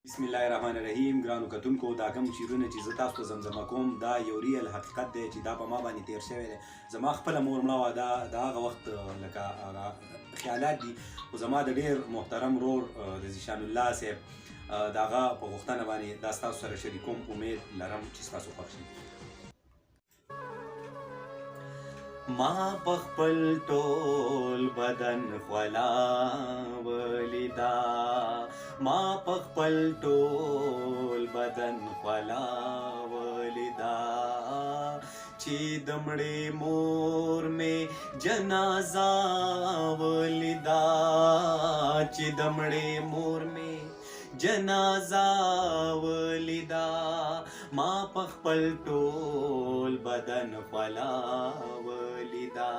बिस्मिल्लाहिर्रहमानिर्रहीम ګرانو کتونکو دا کوم شعرونه چې زه تاسو ته زمزمه کوم دا یو ریل حقیقت دی چې دا په ما باندې تیر شوی دی. زما خپله مور مړه وه، دا هغه وخت لکه هغه خیالات دي، خو زما د ډېر محترم ورور د ذیشان الله صاحب د هغه په غوښتنه باندې دا ستاسو سره شریکوم. امید لرم چې ستاسو خوښ شي. ما پخپل ټول بدن خلا ولیدا، ما پخپل ټول بدن خلا ولیدا، چې دمړې مور می جنازه ولیدا، چې دمړې مور می جنازه ولیدا، ما پخپل ټول بدن خلا ولیدا،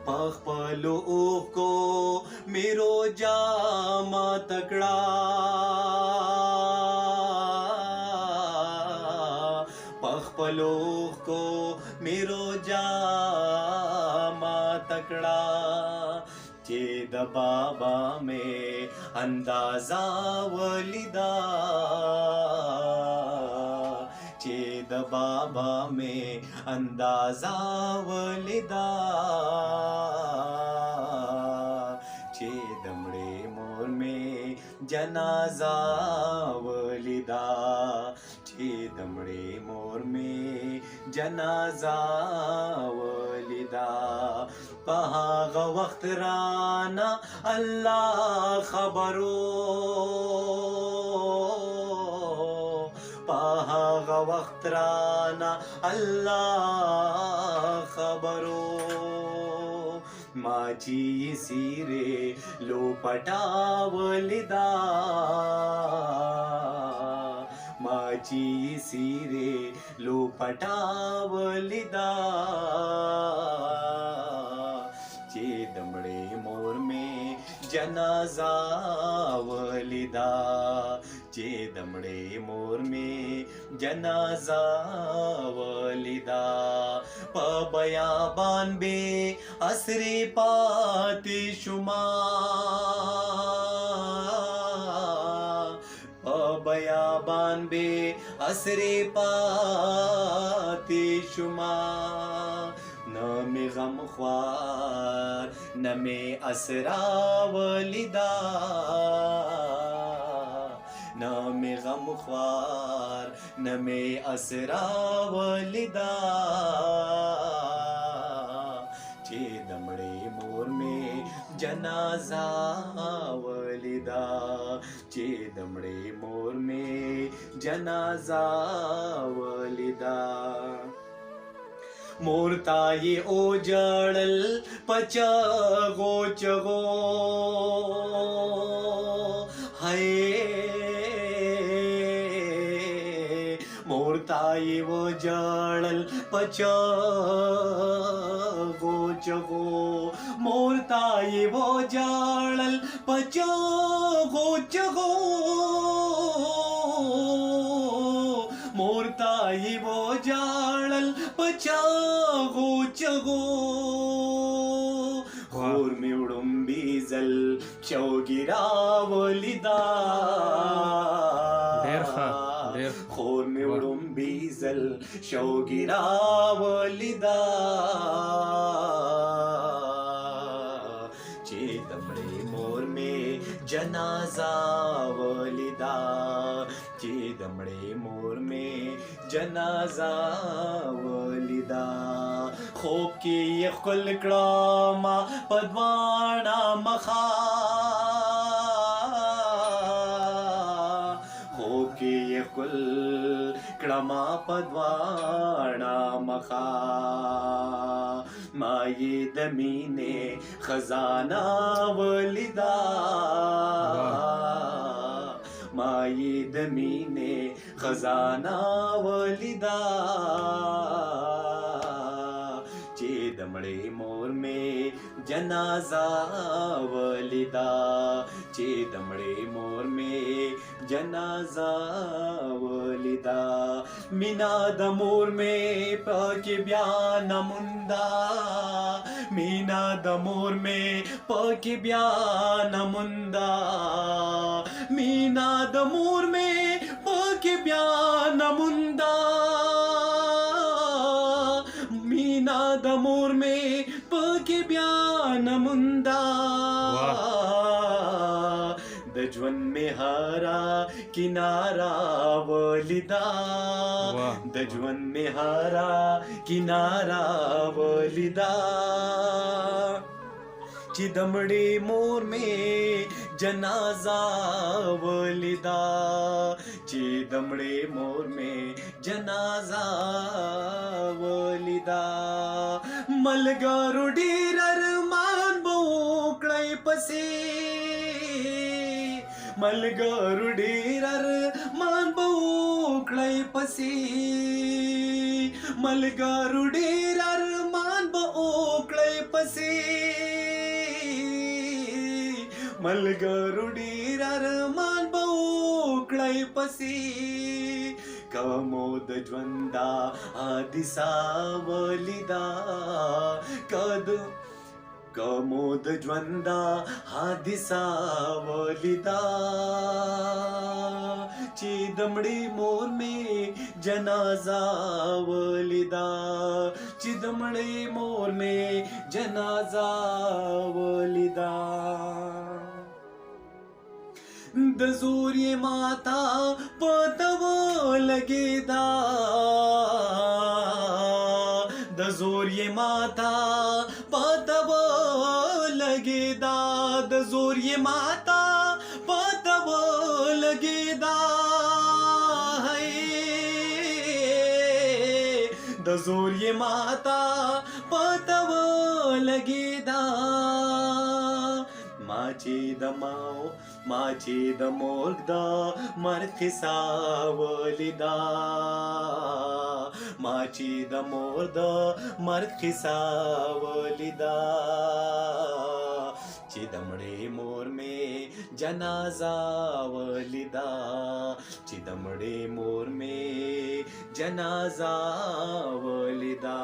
پخپلو اوښکو میرو جاما تکړه، پخپلو اوښکو میرو جاما تکړه، چې د بابا میں اندازہ ولیدا، چې د بابا میں اندازہ ولیدا، چې د مړې مور میں جنازہ ولیدا، چې د مړې مور میں جنازہ ولیدا، په هغه وخت رانا الله خبرو، په هغه وخت رانا الله خبرو، ما چې سیرې لو پټا ولیدا، ما چې سیرې لو پټا ولیدا، چې د مړې مور میں جنازہ ولیدا، چې د مړې مور میں جنازہ ولیدا، په بیابان بے اسرې پاتې شوما، په بیابان بے اسرې پاتې شوما، نہ میں غم خوار نہ میں اسرا ولیدا، نہ میں غم خوار نہ میں اسرا ولیدا، چې د مړې مور میں جنازہ ولیدا، چې د مړې مور میں جنازہ ولیدا، مورتا یہ او جڑل پچغو چغو ہے، مورتا یہ وہ جڑل پچغو چغو، مورتا یہ وہ جڑل پچغو چغو، مورتا یہ وہ جاڑل پچاغو چغو، خور میں اڑمبی زل چوگیرا ولیدا، خور میں اڑمبی زل شوگیرا ولیدا، چې د مړې مور میں جنازہ ولیدا، چې د مړې مور میں جنازہ ولیدا، خوب کې یې ښکل کړه ما په دواړه مخه، خوب کې یې ښکل کړه ما په دواړه مخه، ما یې د مینې خزانه ولیدا، ما یې د مینې خزانه ولیدا، چې د مړې مور میں جنازہ ولیدا، چې د مړې مور میں جنازہ ولیدا، مینا د مور میں پکې بیا نموندا، مینا د مور میں پکې بیا نموندا، Meena the more में पके बयान मुंदा मीना द मोर में पके बयान मुंदा दजवन में हारा किनारा वलिदा दजवन में हारा किनारा वलिदा चिदमड़े मोर में जनाजा वलिदा चिदमड़े मोर में जनाजा वलिदा मलगारो डीरर मान बोकड़े पसे मलगारो डीरर मान बोकड़े पसे मलगारो डीरर मान बोकड़े पसे मलगरुडीरर मान बोकड़े पसी कमोद ज्वंदा आदिसा वलिदा कद कमोद ज्वंदा हादिसा वलिदा चिदमड़ी मोर में जनाजा वलिदा चिदमड़ी मोर में जनाजा वलिदा दजूरी माता पतव लगेदा दजूरी माता पतव लगेदा दजूरी माता पतव लगेदा है दजूरी माता पतव लगेदा माचे दमाओ माचे दमोगदा मरथिसा वलिदा माचे दमोरदा मरथिसा वलिदा चिदमड़े मोर में जनाजा वलिदा चिदमड़े मोर में जनाजा वलिदा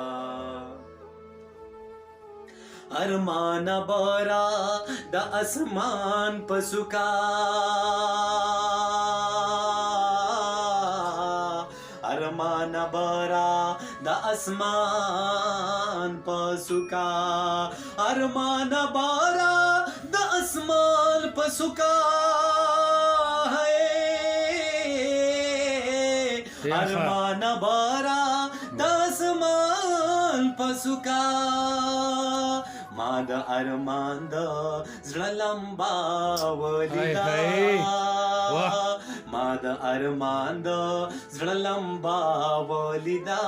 अरमान बरा द आसमान पसुका अरमान बरा द आसमान पसुका अरमान बरा द आसमान पसुका है अरमान बरा द आसमान पसुका माद अरमांद जलंबा वलिदा माद अरमांद जलंबा वलिदा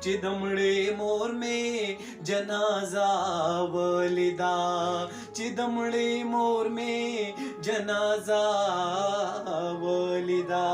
चिदमड़े मोर में जनाजा वलिदा चिदमड़े मोर में जनाजा वलिदा।